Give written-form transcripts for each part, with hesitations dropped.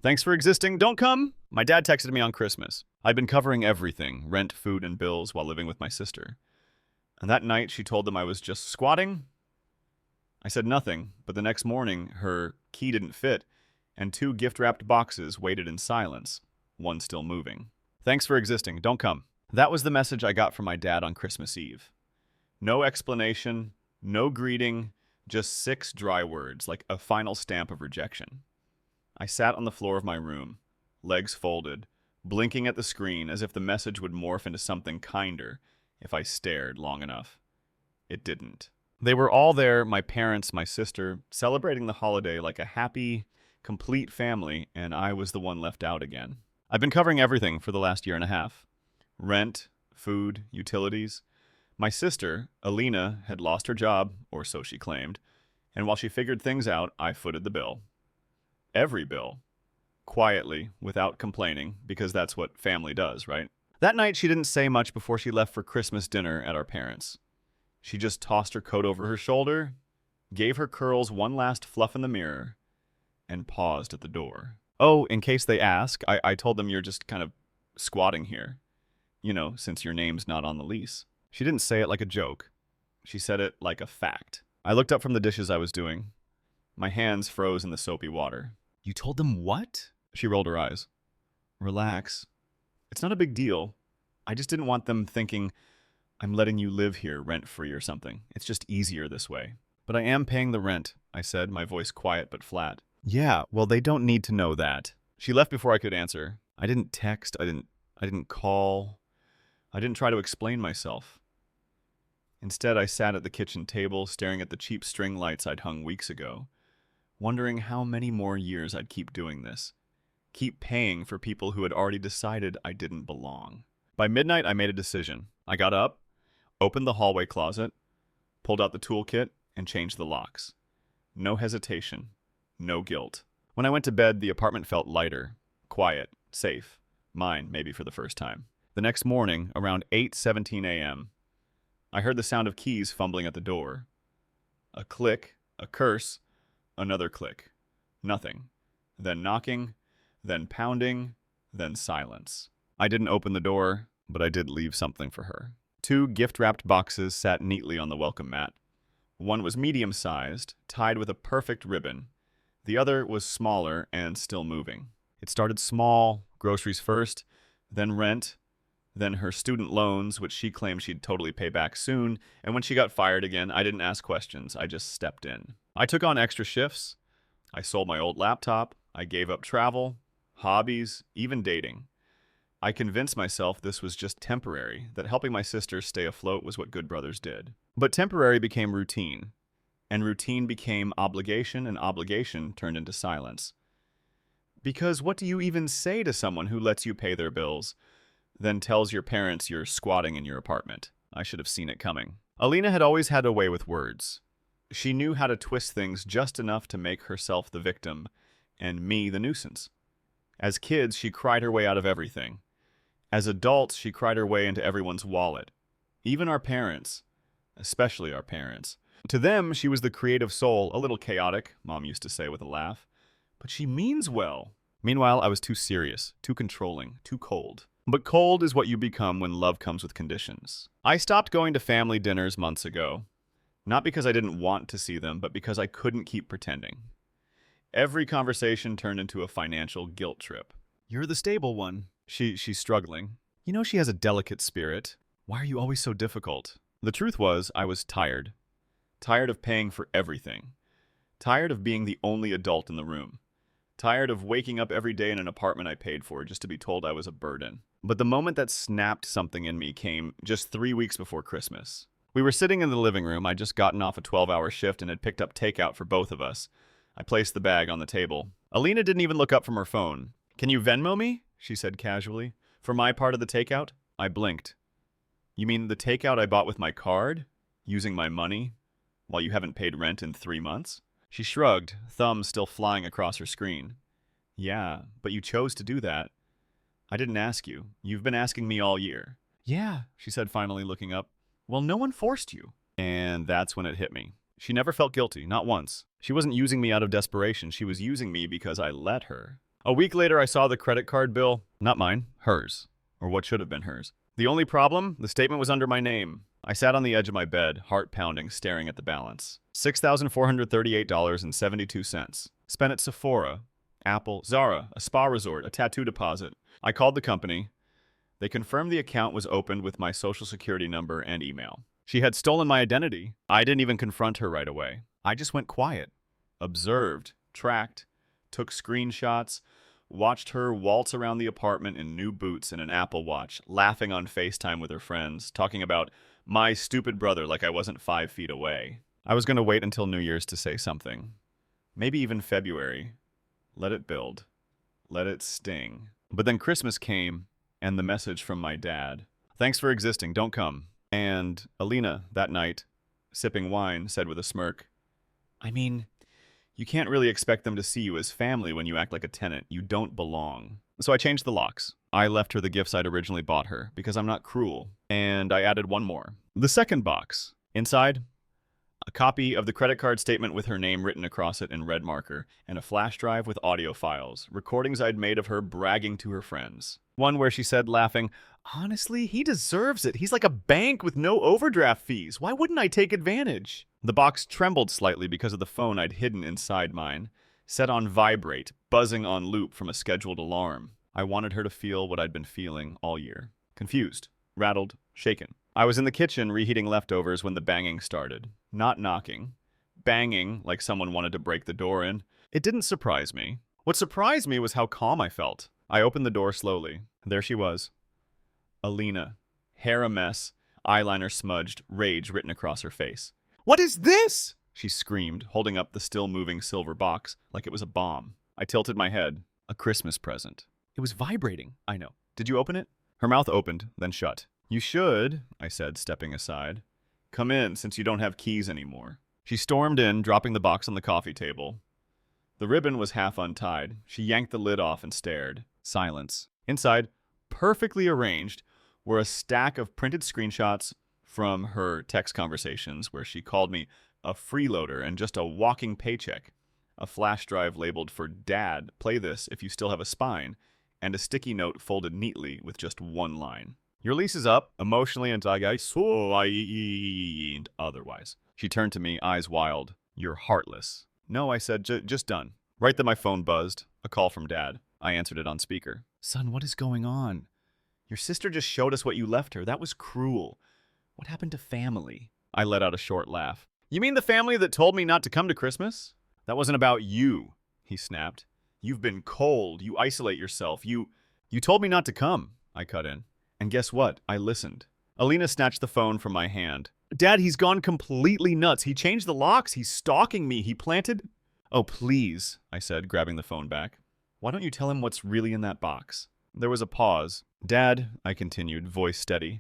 Thanks for existing, don't come! My dad texted me on Christmas. I'd been covering everything, rent, food, and bills while living with my sister. And that night she told them I was just squatting. I said nothing, but the next morning her key didn't fit, and 2 gift-wrapped boxes waited in silence, one still moving. Thanks for existing, don't come. That was the message I got from my dad on Christmas Eve. No explanation, no greeting, just 6 dry words, like a final stamp of rejection. I sat on the floor of my room, legs folded, blinking at the screen as if the message would morph into something kinder if I stared long enough. It didn't. They were all there, my parents, my sister, celebrating the holiday like a happy, complete family, and I was the one left out again. I've been covering everything for the last year and a half. Rent, food, utilities. My sister, Alina, had lost her job, or so she claimed, and while she figured things out, I footed the bill. Every bill. Quietly, without complaining, because that's what family does, right? That night, she didn't say much before she left for Christmas dinner at our parents'. She just tossed her coat over her shoulder, gave her curls one last fluff in the mirror, and paused at the door. Oh, in case they ask, I told them you're just kind of squatting here. You know, since your name's not on the lease. She didn't say it like a joke. She said it like a fact. I looked up from the dishes I was doing. My hands froze in the soapy water. You told them what? She rolled her eyes. Relax. It's not a big deal. I just didn't want them thinking I'm letting you live here rent-free or something. It's just easier this way. But I am paying the rent, I said, my voice quiet but flat. Yeah, well, they don't need to know that. She left before I could answer. I didn't text. I didn't call. I didn't try to explain myself. Instead, I sat at the kitchen table, staring at the cheap string lights I'd hung weeks ago, wondering how many more years I'd keep doing this. Keep paying for people who had already decided I didn't belong. By midnight, I made a decision. I got up, opened the hallway closet, pulled out the toolkit, and changed the locks. No hesitation. No guilt. When I went to bed, the apartment felt lighter, quiet, safe. Mine, maybe for the first time. The next morning, around 8:17 a.m., I heard the sound of keys fumbling at the door. A click, a curse, another click. Nothing. Then knocking, then pounding, then silence. I didn't open the door, but I did leave something for her. 2 gift-wrapped boxes sat neatly on the welcome mat. One was medium-sized, tied with a perfect ribbon. The other was smaller and still moving. It started small, groceries first, then rent, then her student loans, which she claimed she'd totally pay back soon, and when she got fired again, I didn't ask questions, I just stepped in. I took on extra shifts. I sold my old laptop. I gave up travel, hobbies, even dating. I convinced myself this was just temporary, that helping my sister stay afloat was what good brothers did. But temporary became routine, and routine became obligation, and obligation turned into silence. Because what do you even say to someone who lets you pay their bills, then tells your parents you're squatting in your apartment? I should have seen it coming. Alina had always had a way with words. She knew how to twist things just enough to make herself the victim, and me the nuisance. As kids, she cried her way out of everything. As adults, she cried her way into everyone's wallet. Even our parents. Especially our parents. To them, she was the creative soul, a little chaotic, Mom used to say with a laugh. But she means well. Meanwhile, I was too serious, too controlling, too cold. But cold is what you become when love comes with conditions. I stopped going to family dinners months ago. Not because I didn't want to see them, but because I couldn't keep pretending. Every conversation turned into a financial guilt trip. You're the stable one. She's struggling. You know she has a delicate spirit. Why are you always so difficult? The truth was, I was tired. Tired of paying for everything. Tired of being the only adult in the room. Tired of waking up every day in an apartment I paid for just to be told I was a burden. But the moment that snapped something in me came just 3 weeks before Christmas. We were sitting in the living room. I'd just gotten off a 12-hour shift and had picked up takeout for both of us. I placed the bag on the table. Alina didn't even look up from her phone. Can you Venmo me? She said casually. For my part of the takeout? I blinked. You mean the takeout I bought with my card? Using my money? While you haven't paid rent in 3 months? She shrugged, thumb still flying across her screen. Yeah, but you chose to do that. I didn't ask you. You've been asking me all year. Yeah, she said finally looking up. Well, no one forced you. And that's when it hit me. She never felt guilty, not once. She wasn't using me out of desperation. She was using me because I let her. A week later, I saw the credit card bill. Not mine, hers. Or what should have been hers. The only problem? The statement was under my name. I sat on the edge of my bed, heart pounding, staring at the balance. $6,438.72. Spent at Sephora, Apple, Zara, a spa resort, a tattoo deposit. I called the company. They confirmed the account was opened with my social security number and email. She had stolen my identity. I didn't even confront her right away. I just went quiet. Observed, tracked, took screenshots, watched her waltz around the apartment in new boots and an Apple Watch, laughing on FaceTime with her friends, talking about my stupid brother like I wasn't 5 feet away. I was going to wait until New Year's to say something. Maybe even February. Let it build. Let it sting. But then Christmas came, and the message from my dad. Thanks for existing, don't come. And Alina, that night, sipping wine, said with a smirk, I mean, you can't really expect them to see you as family when you act like a tenant. You don't belong. So I changed the locks. I left her the gifts I'd originally bought her, because I'm not cruel. And I added one more. The second box. Inside, a copy of the credit card statement with her name written across it in red marker, and a flash drive with audio files, recordings I'd made of her bragging to her friends. One where she said, laughing, honestly, he deserves it. He's like a bank with no overdraft fees. Why wouldn't I take advantage? The box trembled slightly because of the phone I'd hidden inside mine, set on vibrate, buzzing on loop from a scheduled alarm. I wanted her to feel what I'd been feeling all year. Confused, rattled, shaken. I was in the kitchen reheating leftovers when the banging started. Not knocking. Banging like someone wanted to break the door in. It didn't surprise me. What surprised me was how calm I felt. I opened the door slowly. There she was. Alina. Hair a mess, eyeliner smudged, rage written across her face. What is this? She screamed, holding up the still-moving silver box like it was a bomb. I tilted my head. A Christmas present. It was vibrating. I know. Did you open it? Her mouth opened, then shut. You should, I said, stepping aside. Come in, since you don't have keys anymore. She stormed in, dropping the box on the coffee table. The ribbon was half untied. She yanked the lid off and stared. Silence. Inside, perfectly arranged, were a stack of printed screenshots from her text conversations where she called me a freeloader and just a walking paycheck. A flash drive labeled for Dad, play this if you still have a spine, and a sticky note folded neatly with just one line. Your lease is up, emotionally and otherwise. She turned to me, eyes wild. You're heartless. No, I said, just done. Right then my phone buzzed. A call from Dad. I answered it on speaker. Son, what is going on? Your sister just showed us what you left her. That was cruel. What happened to family? I let out a short laugh. You mean the family that told me not to come to Christmas? That wasn't about you, he snapped. You've been cold. You isolate yourself. You told me not to come, I cut in. And guess what? I listened. Alina snatched the phone from my hand. Dad, he's gone completely nuts. He changed the locks. He's stalking me. He planted... Oh, please, I said, grabbing the phone back. Why don't you tell him what's really in that box? There was a pause. Dad, I continued, voice steady.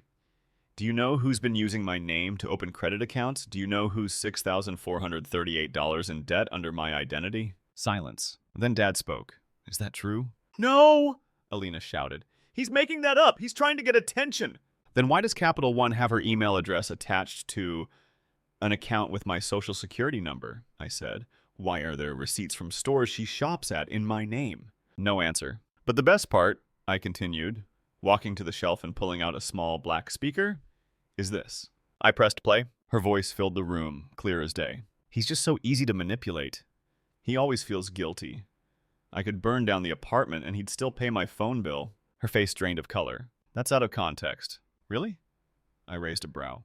Do you know who's been using my name to open credit accounts? Do you know who's $6,438 in debt under my identity? Silence. Then Dad spoke. Is that true? No! Alina shouted. He's making that up. He's trying to get attention. Then why does Capital One have her email address attached to an account with my social security number? I said. Why are there receipts from stores she shops at in my name? No answer. But the best part, I continued, walking to the shelf and pulling out a small black speaker, is this. I pressed play. Her voice filled the room, clear as day. He's just so easy to manipulate. He always feels guilty. I could burn down the apartment and he'd still pay my phone bill. Her face drained of color. That's out of context. Really? I raised a brow.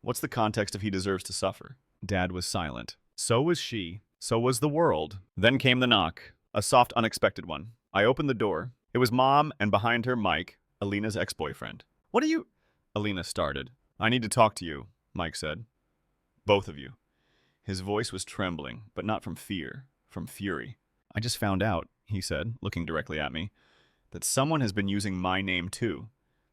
What's the context if he deserves to suffer? Dad was silent. So was she. So was the world. Then came the knock. A soft, unexpected one. I opened the door. It was Mom, and behind her, Mike, Alina's ex-boyfriend. What are you... Alina started. I need to talk to you, Mike said. Both of you. His voice was trembling, but not from fear, from fury. I just found out, he said, looking directly at me, that someone has been using my name too.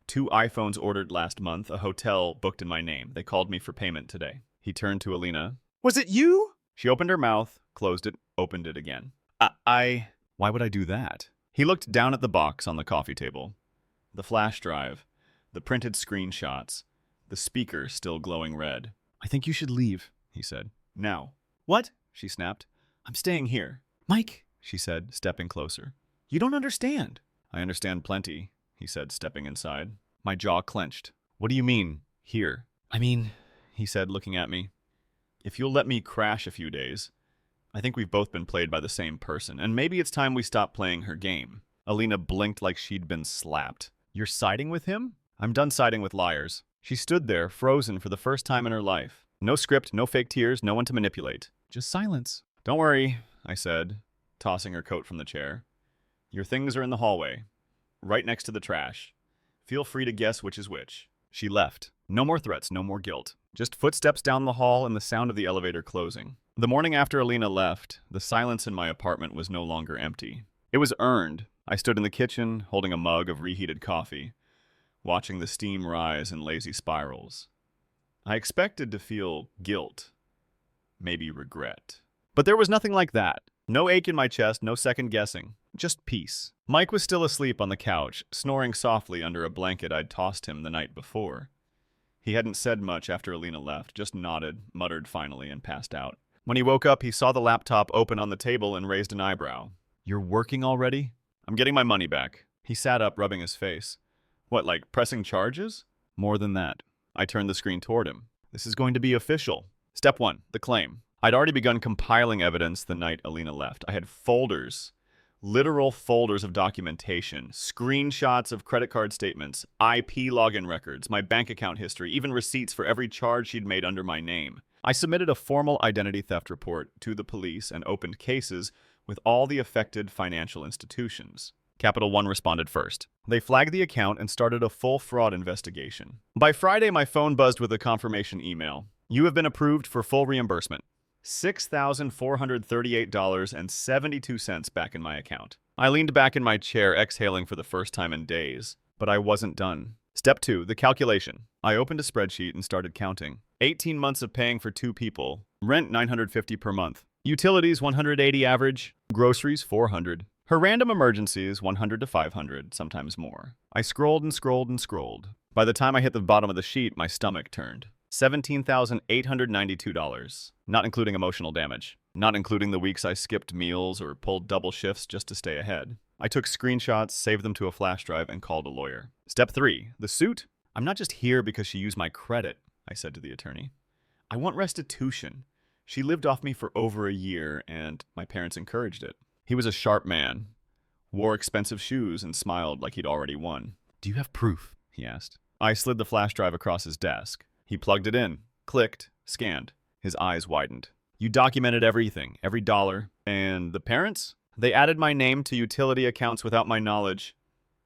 2 iPhones ordered last month, a hotel booked in my name. They called me for payment today. He turned to Alina. Was it you? She opened her mouth, closed it, opened it again. Why would I do that? He looked down at the box on the coffee table. The flash drive, the printed screenshots, the speaker still glowing red. I think you should leave, he said. Now. What? She snapped. I'm staying here. Mike, she said, stepping closer. You don't understand. I understand plenty, he said, stepping inside. My jaw clenched. What do you mean, here? I mean, he said, looking at me, if you'll let me crash a few days. I think we've both been played by the same person, and maybe it's time we stop playing her game. Alina blinked like she'd been slapped. You're siding with him? I'm done siding with liars. She stood there, frozen for the first time in her life. No script, no fake tears, no one to manipulate. Just silence. Don't worry, I said, tossing her coat from the chair. Your things are in the hallway, right next to the trash. Feel free to guess which is which. She left. No more threats, no more guilt. Just footsteps down the hall and the sound of the elevator closing. The morning after Alina left, the silence in my apartment was no longer empty. It was earned. I stood in the kitchen, holding a mug of reheated coffee, watching the steam rise in lazy spirals. I expected to feel guilt, maybe regret. But there was nothing like that. No ache in my chest, no second guessing. Just peace. Mike was still asleep on the couch, snoring softly under a blanket I'd tossed him the night before. He hadn't said much after Alina left, just nodded, muttered finally, and passed out. When he woke up, he saw the laptop open on the table and raised an eyebrow. You're working already? I'm getting my money back. He sat up, rubbing his face. What, like pressing charges? More than that. I turned the screen toward him. This is going to be official. Step 1, the claim. I'd already begun compiling evidence the night Alina left. I had folders, literal folders of documentation, screenshots of credit card statements, IP login records, my bank account history, even receipts for every charge she'd made under my name. I submitted a formal identity theft report to the police and opened cases with all the affected financial institutions. Capital One responded first. They flagged the account and started a full fraud investigation. By Friday, my phone buzzed with a confirmation email. You have been approved for full reimbursement. $6,438.72 back in my account. I leaned back in my chair, exhaling for the first time in days. But I wasn't done. Step 2, the calculation. I opened a spreadsheet and started counting. 18 months of paying for 2 people. Rent $950 per month. Utilities $180 average. Groceries $400. Her random emergencies $100 to $500, sometimes more. I scrolled and scrolled and scrolled. By the time I hit the bottom of the sheet, my stomach turned. $17,892, not including emotional damage. Not including the weeks I skipped meals or pulled double shifts just to stay ahead. I took screenshots, saved them to a flash drive, and called a lawyer. Step 3, the suit. I'm not just here because she used my credit, I said to the attorney. I want restitution. She lived off me for over a year, and my parents encouraged it. He was a sharp man, wore expensive shoes, and smiled like he'd already won. Do you have proof? He asked. I slid the flash drive across his desk. He plugged it in, clicked, scanned. His eyes widened. You documented everything, every dollar. And the parents? They added my name to utility accounts without my knowledge.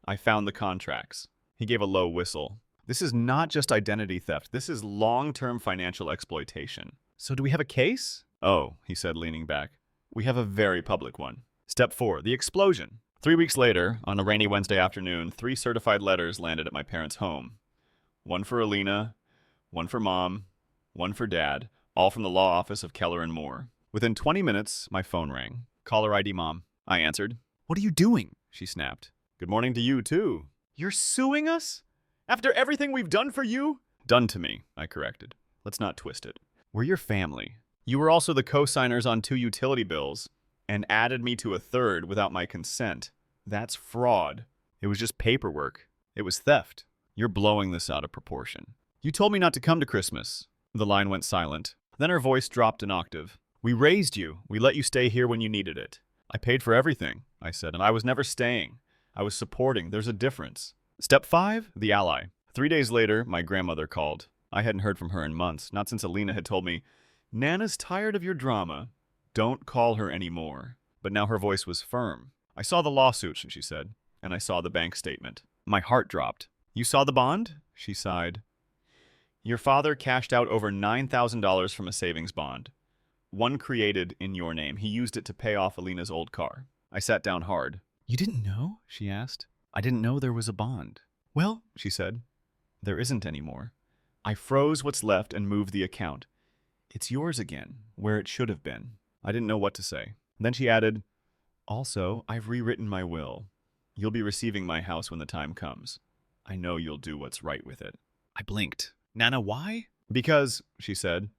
I found the contracts. He gave a low whistle. This is not just identity theft. This is long-term financial exploitation. So do we have a case? Oh, he said, leaning back. We have a very public one. Step 4, the explosion. 3 weeks later, on a rainy Wednesday afternoon, 3 certified letters landed at my parents' home. One for Alina, one for Mom, one for Dad, all from the law office of Keller & Moore. Within 20 minutes, my phone rang. Caller ID, Mom. I answered. What are you doing? She snapped. Good morning to you, too. You're suing us? After everything we've done for you? Done to me, I corrected. Let's not twist it. We're your family. You were also the co-signers on 2 utility bills and added me to a 3rd without my consent. That's fraud. It was just paperwork. It was theft. You're blowing this out of proportion. You told me not to come to Christmas. The line went silent. Then her voice dropped an octave. We raised you. We let you stay here when you needed it. I paid for everything, I said, and I was never staying. I was supporting. There's a difference. Step 5, the ally. 3 days later, my grandmother called. I hadn't heard from her in months, not since Alina had told me, Nana's tired of your drama. Don't call her anymore. But now her voice was firm. I saw the lawsuit, she said, and I saw the bank statement. My heart dropped. You saw the bond? She sighed. Your father cashed out over $9,000 from a savings bond. One created in your name. He used it to pay off Alina's old car. I sat down hard. You didn't know? She asked. I didn't know there was a bond. Well, she said, there isn't anymore. I froze what's left and moved the account. It's yours again, where it should have been. I didn't know what to say. Then she added, also, I've rewritten my will. You'll be receiving my house when the time comes. I know you'll do what's right with it. I blinked. Nana, why? Because, she said,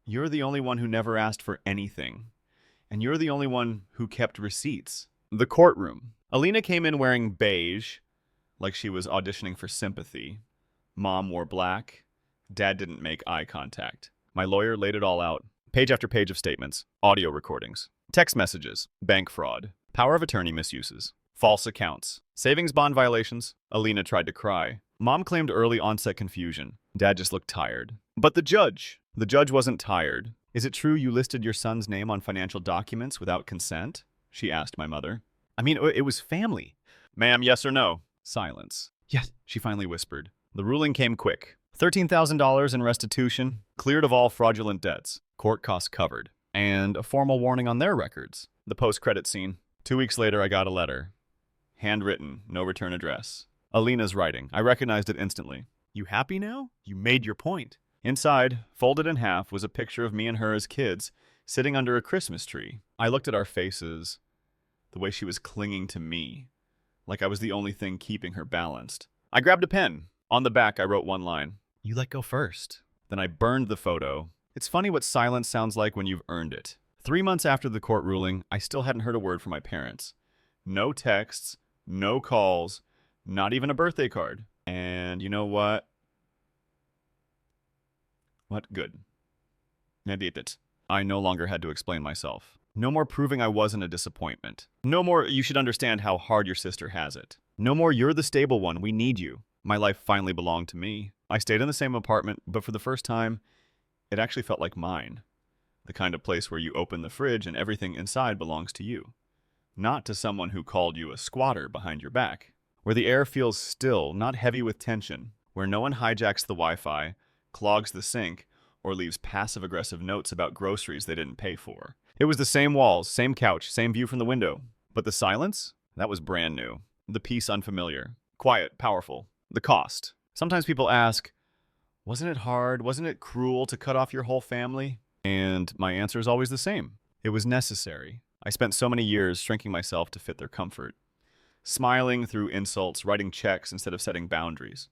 you're the only one who never asked for anything. And you're the only one who kept receipts. The courtroom. Alina came in wearing beige, like she was auditioning for sympathy. Mom wore black. Dad didn't make eye contact. My lawyer laid it all out. Page after page of statements, audio recordings, text messages, bank fraud, power of attorney misuses, false accounts, savings bond violations. Alina tried to cry. Mom claimed early onset confusion. Dad just looked tired. But the judge wasn't tired. Is it true you listed your son's name on financial documents without consent? She asked my mother. I mean, it was family. Ma'am, yes or no? Silence. Yes, she finally whispered. The ruling came quick. $13,000 in restitution, cleared of all fraudulent debts, court costs covered, and a formal warning on their records. The post-credit scene. 2 weeks later, I got a letter. Handwritten, no return address. Alina's writing. I recognized it instantly. You happy now? You made your point. Inside, folded in half, was a picture of me and her as kids, sitting under a Christmas tree. I looked at our faces, the way she was clinging to me, like I was the only thing keeping her balanced. I grabbed a pen. On the back, I wrote one line. You let go first. Then I burned the photo. It's funny what silence sounds like when you've earned it. 3 months after the court ruling, I still hadn't heard a word from my parents. No texts, no calls, not even a birthday card. And you know what? What good? I did it. I no longer had to explain myself. No more proving I wasn't a disappointment. No more you should understand how hard your sister has it. No more you're the stable one, we need you. My life finally belonged to me. I stayed in the same apartment, but for the first time, it actually felt like mine. The kind of place where you open the fridge and everything inside belongs to you. Not to someone who called you a squatter behind your back. Where the air feels still, not heavy with tension. Where no one hijacks the Wi-Fi, clogs the sink, or leaves passive-aggressive notes about groceries they didn't pay for. It was the same walls, same couch, same view from the window. But the silence? That was brand new. The peace unfamiliar. Quiet, powerful. The cost. Sometimes people ask, wasn't it hard? Wasn't it cruel to cut off your whole family? And my answer is always the same. It was necessary. I spent so many years shrinking myself to fit their comfort. Smiling through insults, writing checks instead of setting boundaries.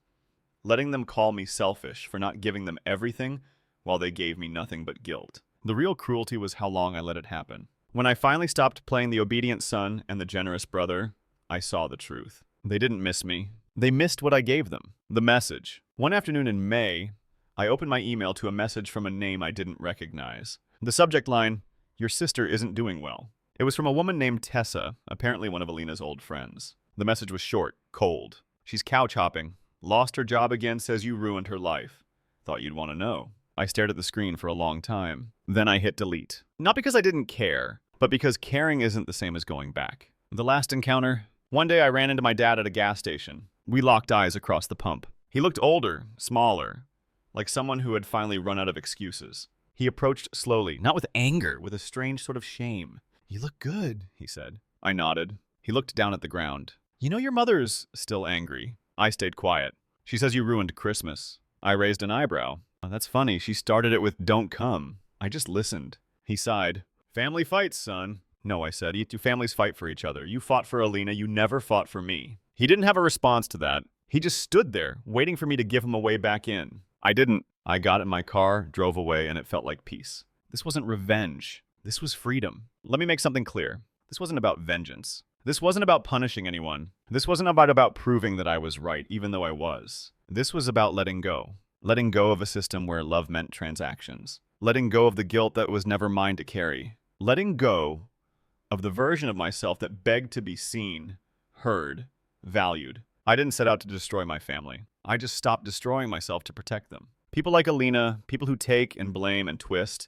Letting them call me selfish for not giving them everything while they gave me nothing but guilt. The real cruelty was how long I let it happen. When I finally stopped playing the obedient son and the generous brother, I saw the truth. They didn't miss me. They missed what I gave them. The message. One afternoon in May, I opened my email to a message from a name I didn't recognize. The subject line, your sister isn't doing well. It was from a woman named Tessa, apparently one of Alina's old friends. The message was short, cold. She's couch hopping. Lost her job again, says you ruined her life. Thought you'd want to know. I stared at the screen for a long time. Then I hit delete. Not because I didn't care, but because caring isn't the same as going back. The last encounter. One day I ran into my dad at a gas station. We locked eyes across the pump. He looked older, smaller, like someone who had finally run out of excuses. He approached slowly, not with anger, with a strange sort of shame. You look good, he said. I nodded. He looked down at the ground. You know your mother's still angry. I stayed quiet. She says you ruined Christmas. I raised an eyebrow. Oh, that's funny. She started it with don't come. I just listened. He sighed. Family fights, son. No, I said. You two families fight for each other. You fought for Alina. You never fought for me. He didn't have a response to that. He just stood there, waiting for me to give him a way back in. I didn't. I got in my car, drove away, and it felt like peace. This wasn't revenge. This was freedom. Let me make something clear. This wasn't about vengeance. This wasn't about punishing anyone. This wasn't about proving that I was right, even though I was. This was about letting go. Letting go of a system where love meant transactions. Letting go of the guilt that was never mine to carry. Letting go of the version of myself that begged to be seen, heard, valued. I didn't set out to destroy my family. I just stopped destroying myself to protect them. People like Alina, people who take and blame and twist,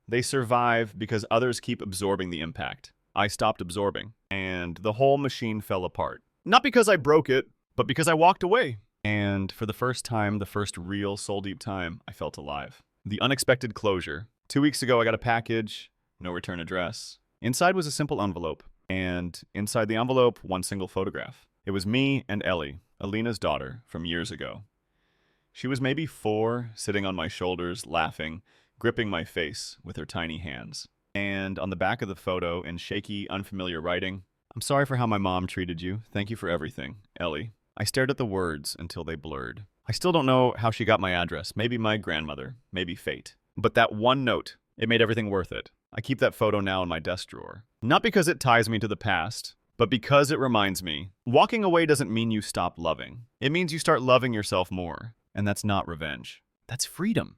they survive because others keep absorbing the impact. I stopped absorbing, and the whole machine fell apart. Not because I broke it, but because I walked away. And for the first time, the first real soul-deep time, I felt alive. The unexpected closure. 2 weeks ago, I got a package, no return address. Inside was a simple envelope, and inside the envelope, one single photograph. It was me and Ellie, Alina's daughter, from years ago. She was maybe 4, sitting on my shoulders, laughing, gripping my face with her tiny hands. And on the back of the photo, in shaky, unfamiliar writing, I'm sorry for how my mom treated you. Thank you for everything, Ellie. I stared at the words until they blurred. I still don't know how she got my address. Maybe my grandmother, maybe fate. But that one note, it made everything worth it. I keep that photo now in my desk drawer. Not because it ties me to the past, But because it reminds me, walking away doesn't mean you stop loving. It means you start loving yourself more. And that's not revenge. That's freedom.